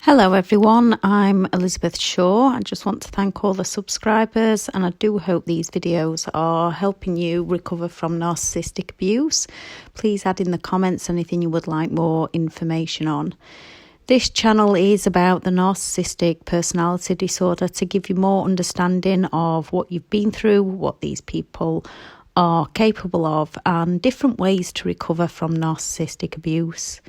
Hello everyone, I'm Elizabeth Shaw. I just want to thank all the subscribers, and I do hope these videos are helping you recover from narcissistic abuse. Please add in the comments anything you would like more information on. This channel is about the narcissistic personality disorder to give you more understanding of what you've been through, what these people are capable of, and different ways to recover from narcissistic abuse.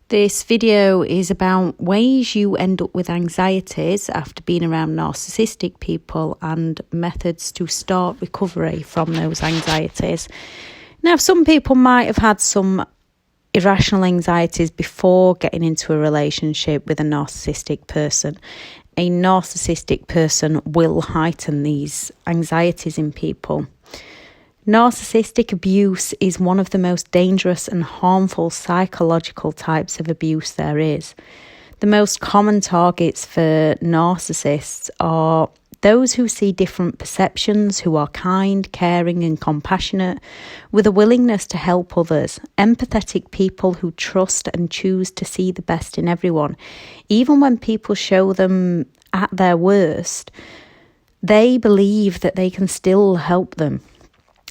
This video is about ways you end up with anxieties after being around narcissistic people and methods to start recovery from those anxieties. Now, some people might have had some irrational anxieties before getting into a relationship with a narcissistic person. A narcissistic person will heighten these anxieties in people. Narcissistic abuse is one of the most dangerous and harmful psychological types of abuse there is. The most common targets for narcissists are those who see different perceptions, who are kind, caring and compassionate, with a willingness to help others, empathetic people who trust and choose to see the best in everyone. Even when people show them at their worst, they believe that they can still help them.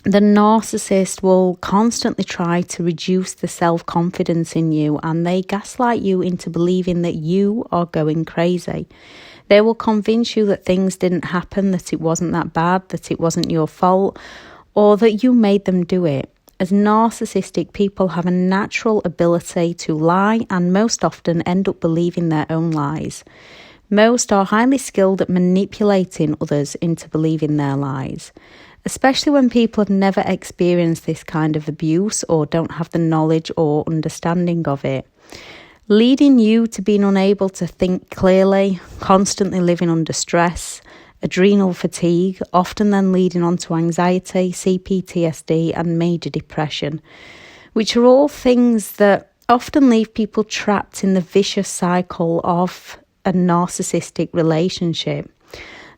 The narcissist will constantly try to reduce the self-confidence in you, and they gaslight you into believing that you are going crazy. They will convince you that things didn't happen, that it wasn't that bad, that it wasn't your fault, or that you made them do it. As narcissistic people have a natural ability to lie and most often end up believing their own lies. Most are highly skilled at manipulating others into believing their lies, especially when people have never experienced this kind of abuse or don't have the knowledge or understanding of it, leading you to being unable to think clearly, constantly living under stress, adrenal fatigue, often then leading on to anxiety, CPTSD and major depression, which are all things that often leave people trapped in the vicious cycle of a narcissistic relationship.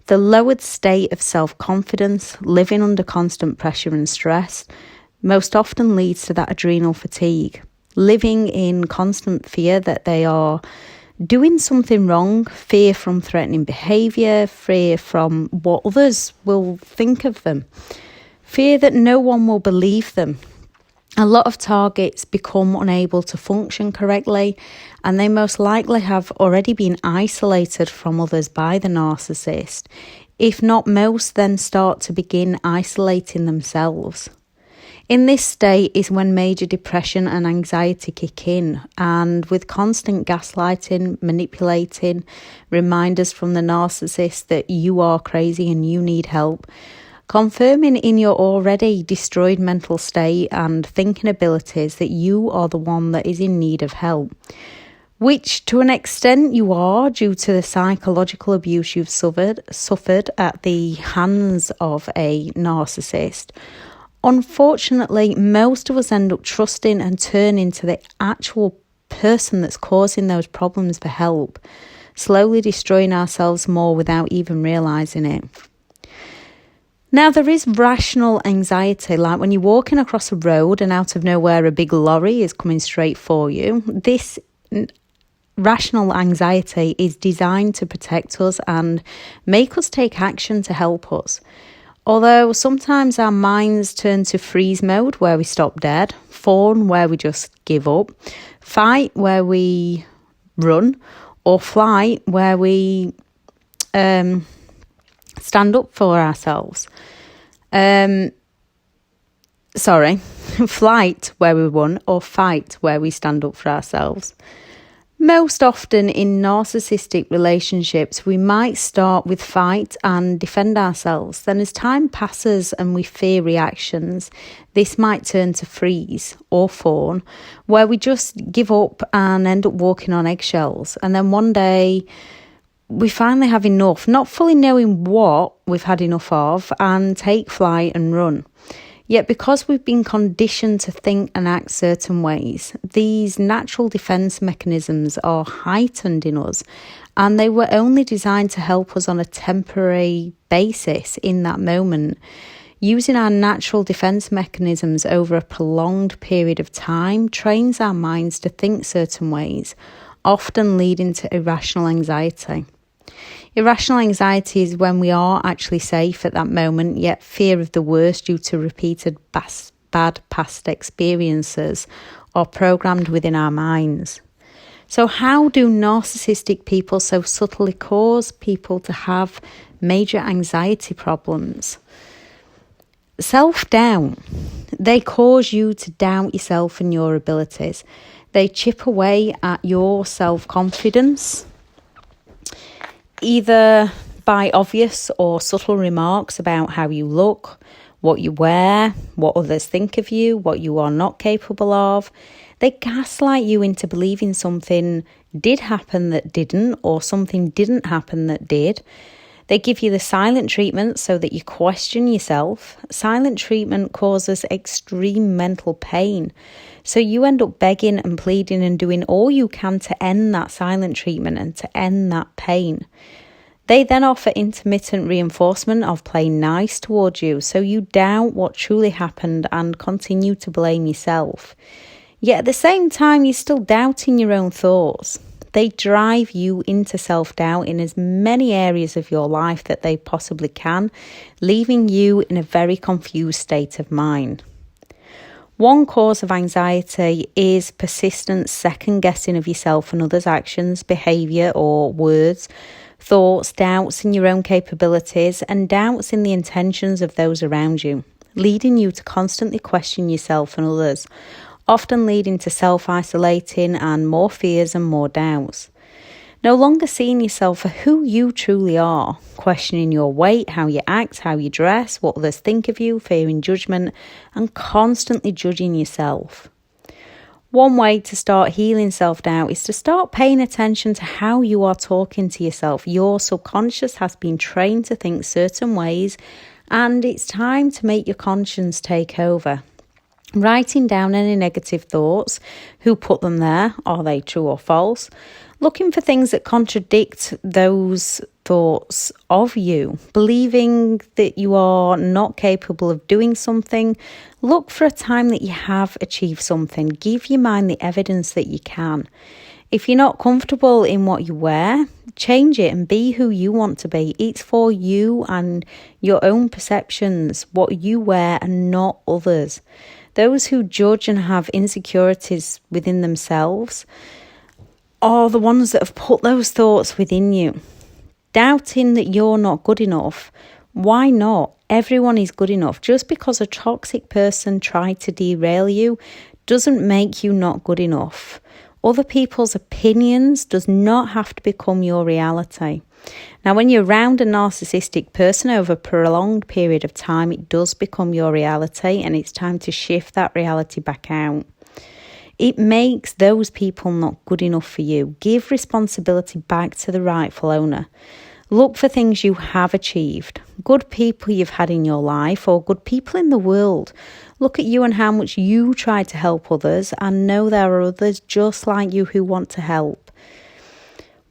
The lowered state of self-confidence, living under constant pressure and stress, most often leads to that adrenal fatigue. Living in constant fear that they are doing something wrong, fear from threatening behaviour, fear from what others will think of them, fear that no one will believe them. A lot of targets become unable to function correctly, and they most likely have already been isolated from others by the narcissist. If not most, then start to begin isolating themselves. In this state is when major depression and anxiety kick in, and with constant gaslighting, manipulating, reminders from the narcissist that you are crazy and you need help, confirming in your already destroyed mental state and thinking abilities that you are the one that is in need of help, which to an extent you are due to the psychological abuse you've suffered at the hands of a narcissist. Unfortunately, most of us end up trusting and turning to the actual person that's causing those problems for help, slowly destroying ourselves more without even realising it. Now, there is rational anxiety, like when you're walking across a road and out of nowhere a big lorry is coming straight for you. This rational anxiety is designed to protect us and make us take action to help us. Although sometimes our minds turn to freeze mode where we stop dead, fawn where we just give up, fight where we run, or flight where we stand up for ourselves. Flight where we run, or fight where we stand up for ourselves. Most often in narcissistic relationships, we might start with fight and defend ourselves. Then as time passes and we fear reactions, this might turn to freeze or fawn, where we just give up and end up walking on eggshells. And then one day we finally have enough, not fully knowing what we've had enough of, and take flight and run. Yet because we've been conditioned to think and act certain ways, these natural defence mechanisms are heightened in us, and they were only designed to help us on a temporary basis in that moment. Using our natural defence mechanisms over a prolonged period of time trains our minds to think certain ways, often leading to irrational anxiety. Irrational anxiety is when we are actually safe at that moment, yet fear of the worst due to repeated bad past experiences are programmed within our minds. So how do narcissistic people so subtly cause people to have major anxiety problems? Self-doubt. They cause you to doubt yourself and your abilities. They chip away at your self-confidence, either by obvious or subtle remarks about how you look, what you wear, what others think of you, what you are not capable of. They gaslight you into believing something did happen that didn't, or something didn't happen that did. They give you the silent treatment so that you question yourself. Silent treatment causes extreme mental pain. So you end up begging and pleading and doing all you can to end that silent treatment and to end that pain. They then offer intermittent reinforcement of playing nice towards you, so you doubt what truly happened and continue to blame yourself. Yet at the same time, you're still doubting your own thoughts. They drive you into self-doubt in as many areas of your life that they possibly can, leaving you in a very confused state of mind. One cause of anxiety is persistent second-guessing of yourself and others' actions, behaviour or words, thoughts, doubts in your own capabilities, and doubts in the intentions of those around you, leading you to constantly question yourself and others, often leading to self-isolating and more fears and more doubts. No longer seeing yourself for who you truly are, questioning your weight, how you act, how you dress, what others think of you, fearing judgment, and constantly judging yourself. One way to start healing self-doubt is to start paying attention to how you are talking to yourself. Your subconscious has been trained to think certain ways, and it's time to make your conscience take over. Writing down any negative thoughts, who put them there, are they true or false? Looking for things that contradict those thoughts of you, believing that you are not capable of doing something. Look for a time that you have achieved something. Give your mind the evidence that you can. If you're not comfortable in what you wear, change it and be who you want to be. It's for you and your own perceptions, what you wear and not others. Those who judge and have insecurities within themselves are the ones that have put those thoughts within you. Doubting that you're not good enough. Why not? Everyone is good enough. Just because a toxic person tried to derail you doesn't make you not good enough. Other people's opinions does not have to become your reality. Now, when you're around a narcissistic person over a prolonged period of time, it does become your reality, and it's time to shift that reality back out. It makes those people not good enough for you. Give responsibility back to the rightful owner. Look for things you have achieved, good people you've had in your life or good people in the world. Look at you and how much you try to help others, and know there are others just like you who want to help.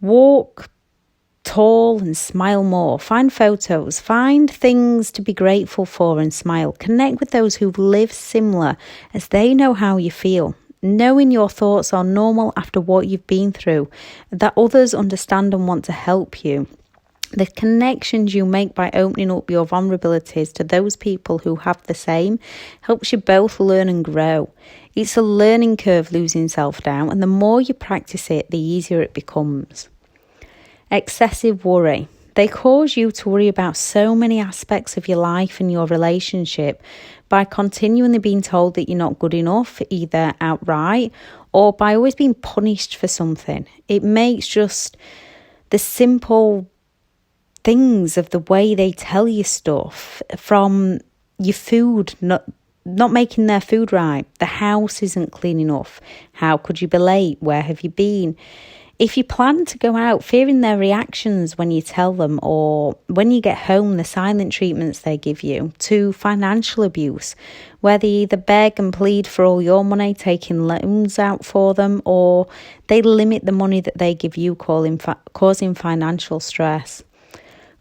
Walk tall and smile more. Find photos, find things to be grateful for and smile. Connect with those who've lived similar, as they know how you feel. Knowing your thoughts are normal after what you've been through, that others understand and want to help you. The connections you make by opening up your vulnerabilities to those people who have the same helps you both learn and grow. It's a learning curve, losing self-doubt, and the more you practice it, the easier it becomes. Excessive worry. They cause you to worry about so many aspects of your life and your relationship by continually being told that you're not good enough, either outright or by always being punished for something. It makes just the simple things of the way they tell you stuff, from your food not making their food right, the house isn't clean enough, how could you be late, where have you been? If you plan to go out, fearing their reactions when you tell them, or when you get home, the silent treatments they give you, to financial abuse, where they either beg and plead for all your money, taking loans out for them, or they limit the money that they give you, causing financial stress.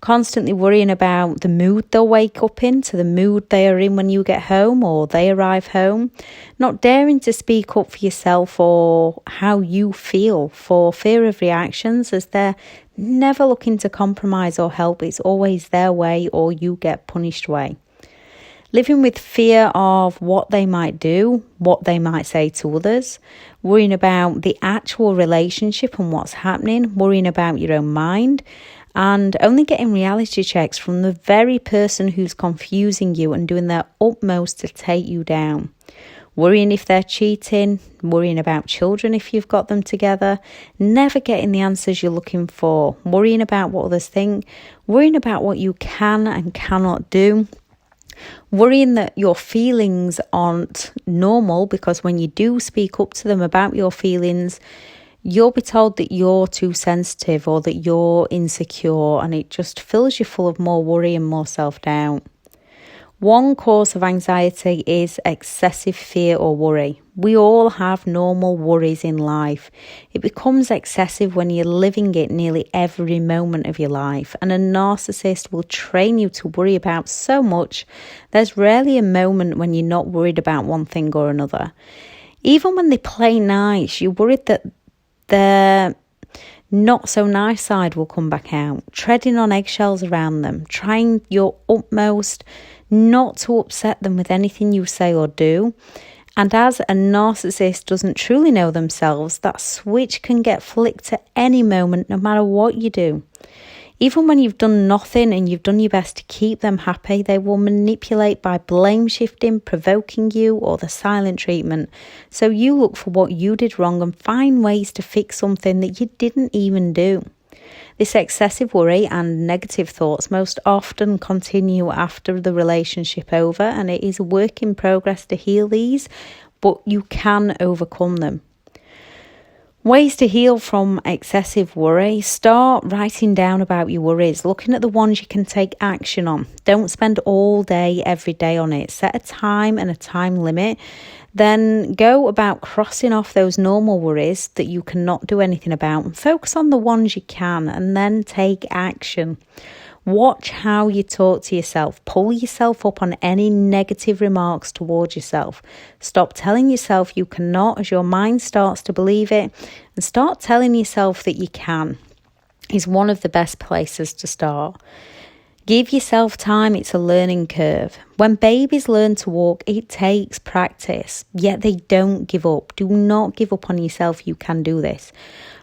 constantly worrying about the mood they'll wake up in, to the mood they are in when you get home or they arrive home, not daring to speak up for yourself or how you feel for fear of reactions, as they're never looking to compromise or help. It's always their way or you get punished way. Living with fear of what they might do, what they might say to others, worrying about the actual relationship and what's happening, worrying about your own mind, and only getting reality checks from the very person who's confusing you and doing their utmost to take you down. Worrying if they're cheating, worrying about children if you've got them together, never getting the answers you're looking for, worrying about what others think, worrying about what you can and cannot do, worrying that your feelings aren't normal because when you do speak up to them about your feelings, you'll be told that you're too sensitive or that you're insecure, and it just fills you full of more worry and more self-doubt. One cause of anxiety is excessive fear or worry. We all have normal worries in life. It becomes excessive when you're living it nearly every moment of your life, and a narcissist will train you to worry about so much. There's rarely a moment when you're not worried about one thing or another. Even when they play nice, you're worried that their not so nice side will come back out, treading on eggshells around them, trying your utmost not to upset them with anything you say or do. And as a narcissist doesn't truly know themselves, that switch can get flicked at any moment, no matter what you do. Even when you've done nothing and you've done your best to keep them happy, they will manipulate by blame shifting, provoking you, or the silent treatment. So you look for what you did wrong and find ways to fix something that you didn't even do. This excessive worry and negative thoughts most often continue after the relationship over, and it is a work in progress to heal these, but you can overcome them. Ways to heal from excessive worry. Start writing down about your worries, looking at the ones you can take action on. Don't spend all day, every day on it. Set a time and a time limit. Then go about crossing off those normal worries that you cannot do anything about and focus on the ones you can, and then take action. Watch how you talk to yourself. Pull yourself up on any negative remarks towards yourself. Stop telling yourself you cannot as your mind starts to believe it, and start telling yourself that you can is one of the best places to start. Give yourself time. It's a learning curve. When babies learn to walk, it takes practice, yet they don't give up. Do not give up on yourself. You can do this.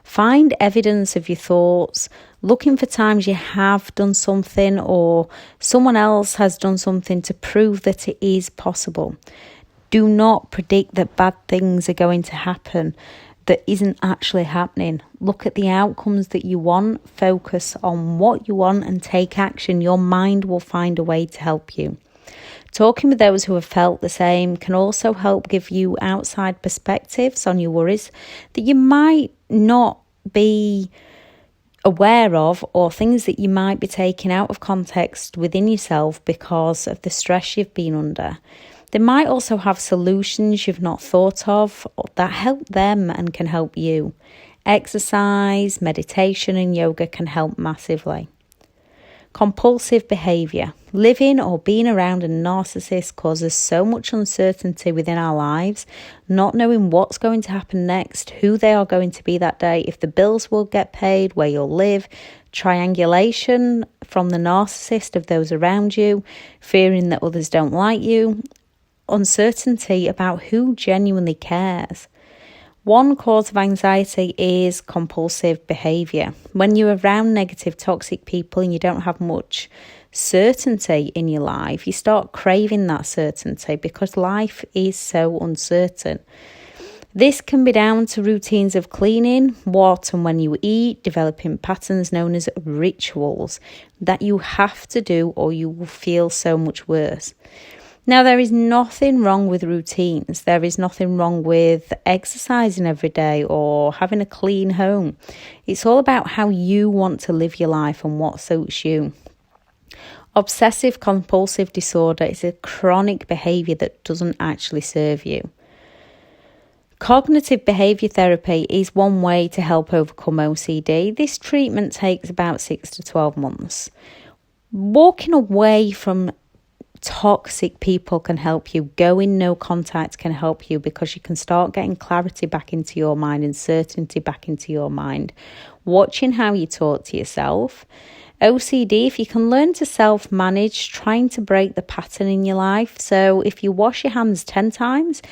Find evidence of your thoughts, looking for times you have done something or someone else has done something to prove that it is possible. Do not predict that bad things are going to happen that isn't actually happening. Look at the outcomes that you want, focus on what you want and take action. Your mind will find a way to help you. Talking with those who have felt the same can also help give you outside perspectives on your worries that you might not be aware of, or things that you might be taking out of context within yourself because of the stress you've been under. They might also have solutions you've not thought of that help them and can help you. Exercise, meditation and yoga can help massively. Compulsive behavior. Living or being around a narcissist causes so much uncertainty within our lives, not knowing what's going to happen next, who they are going to be that day, if the bills will get paid, where you'll live, triangulation from the narcissist of those around you, fearing that others don't like you, uncertainty about who genuinely cares. One cause of anxiety is compulsive behavior. When you're around negative, toxic people and you don't have much certainty in your life, you start craving that certainty because life is so uncertain. This can be down to routines of cleaning, what and when you eat, developing patterns known as rituals that you have to do or you will feel so much worse. Now, there is nothing wrong with routines. There is nothing wrong with exercising every day or having a clean home. It's all about how you want to live your life and what suits you. Obsessive compulsive disorder is a chronic behaviour that doesn't actually serve you. Cognitive behaviour therapy is one way to help overcome OCD. This treatment takes about 6 to 12 months. Walking away from toxic people can help you. Going no contact can help you, because you can start getting clarity back into your mind and certainty back into your mind. Watching how you talk to yourself. OCD, if you can learn to self-manage, trying to break the pattern in your life. So if you wash your hands 10 times,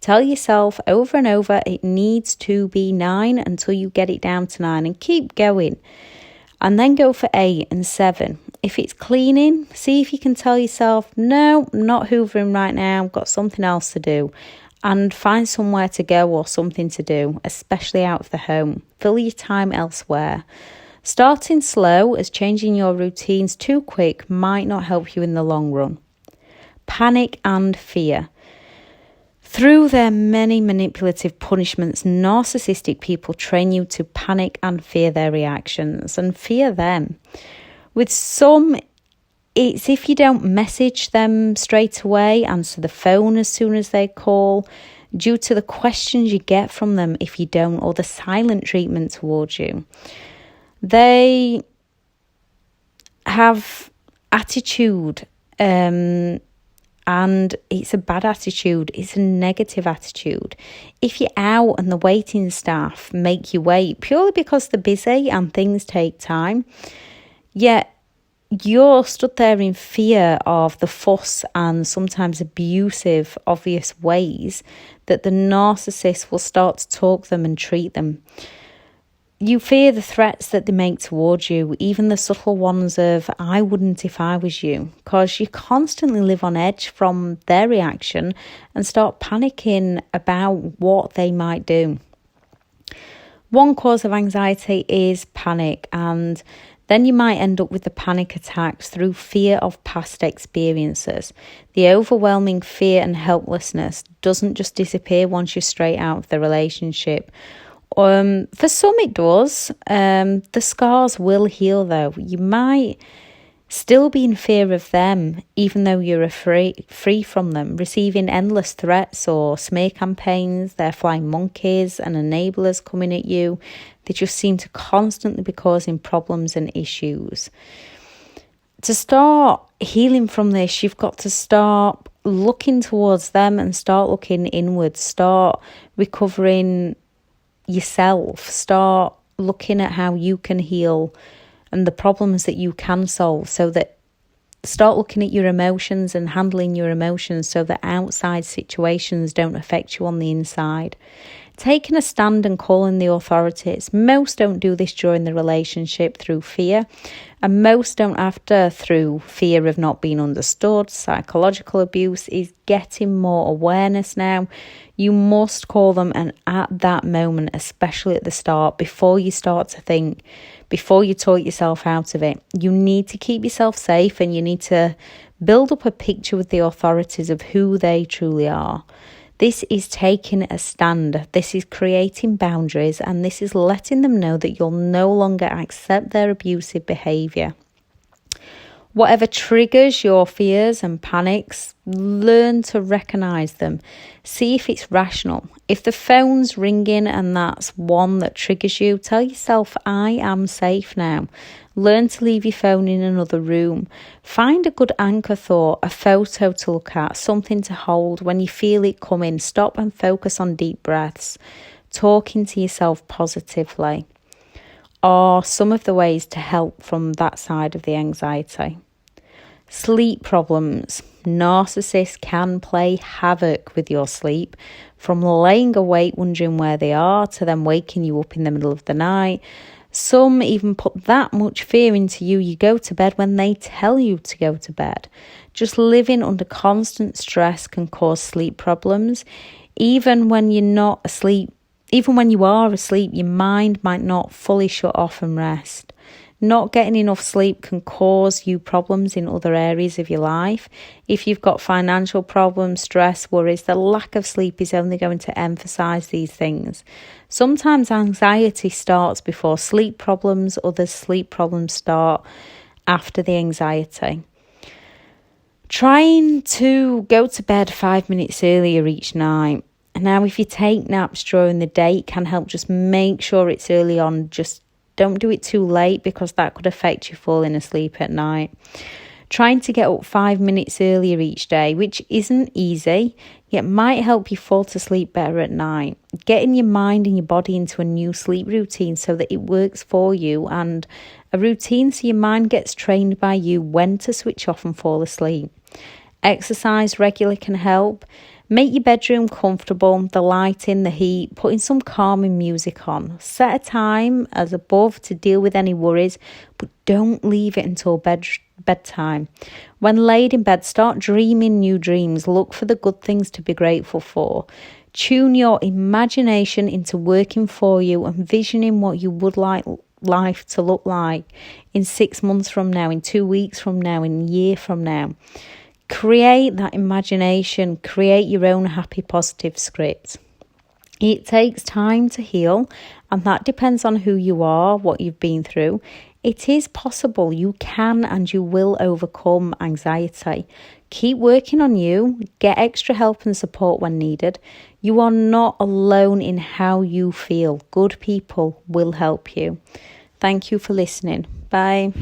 tell yourself over and over it needs to be 9 until you get it down to 9, and keep going. And then go for 8 and 7. If it's cleaning, see if you can tell yourself, no, I'm not hoovering right now, I've got something else to do. And find somewhere to go or something to do, especially out of the home. Fill your time elsewhere. Starting slow, as changing your routines too quick might not help you in the long run. Panic and fear. Through their many manipulative punishments, narcissistic people train you to panic and fear their reactions and fear them. With some, it's if you don't message them straight away, answer the phone as soon as they call, due to the questions you get from them if you don't, or the silent treatment towards you. They have attitude, and it's a bad attitude. It's a negative attitude. If you're out and the waiting staff make you wait purely because they're busy and things take time, yet you're stood there in fear of the fuss and sometimes abusive, obvious ways that the narcissist will start to talk them and treat them. You fear the threats that they make towards you, even the subtle ones of, I wouldn't if I was you, because you constantly live on edge from their reaction and start panicking about what they might do. One cause of anxiety is panic, and then you might end up with the panic attacks through fear of past experiences. The overwhelming fear and helplessness doesn't just disappear once you're straight out of the relationship. For some it does. The scars will heal though. You might still be in fear of them, even though you're free from them, receiving endless threats or smear campaigns. They're flying monkeys and enablers coming at you. They just seem to constantly be causing problems and issues. To start healing from this, you've got to start looking towards them and start looking inwards. Start recovering yourself. Start looking at how you can heal and the problems that you can solve, so that start looking at your emotions and handling your emotions so that outside situations don't affect you on the inside. Taking a stand and calling the authorities. Most don't do this during the relationship through fear, and most don't after through fear of not being understood. Psychological abuse is getting more awareness now. You must call them, and at that moment, especially at the start, before you start to think, before you talk yourself out of it, you need to keep yourself safe, and you need to build up a picture with the authorities of who they truly are. This is taking a stand, this is creating boundaries, and this is letting them know that you'll no longer accept their abusive behaviour. Whatever triggers your fears and panics, learn to recognise them. See if it's rational. If the phone's ringing and that's one that triggers you, tell yourself, I am safe now. Learn to leave your phone in another room. Find a good anchor thought, a photo to look at, something to hold. When you feel it coming, stop and focus on deep breaths. Talking to yourself positively are some of the ways to help from that side of the anxiety. Sleep problems. Narcissists can play havoc with your sleep, from laying awake wondering where they are to them waking you up in the middle of the night. Some even put that much fear into you, you go to bed when they tell you to go to bed. Just living under constant stress can cause sleep problems. Even when you're not asleep, even when you are asleep, your mind might not fully shut off and rest. Not getting enough sleep can cause you problems in other areas of your life. If you've got financial problems, stress, worries, the lack of sleep is only going to emphasise these things. Sometimes anxiety starts before sleep problems, other sleep problems start after the anxiety. Trying to go to bed 5 minutes earlier each night. Now, if you take naps during the day, it can help. Just make sure it's early on, just Don't do it too late because that could affect you falling asleep at night. Trying to get up 5 minutes earlier each day, which isn't easy, yet might help you fall to sleep better at night. Getting your mind and your body into a new sleep routine so that it works for you, and a routine so your mind gets trained by you when to switch off and fall asleep. Exercise regularly can help. Make your bedroom comfortable, the lighting, the heat, putting some calming music on. Set a time as above to deal with any worries, but don't leave it until bedtime. When laid in bed, start dreaming new dreams. Look for the good things to be grateful for. Tune your imagination into working for you and visioning what you would like life to look like in 6 months from now, in 2 weeks from now, in a year from now. Create that imagination. Create your own happy, positive script. It takes time to heal, and that depends on who you are, what you've been through. It is possible. You can and you will overcome anxiety. Keep working on you. Get extra help and support when needed. You are not alone in how you feel. Good people will help you. Thank you for listening. Bye.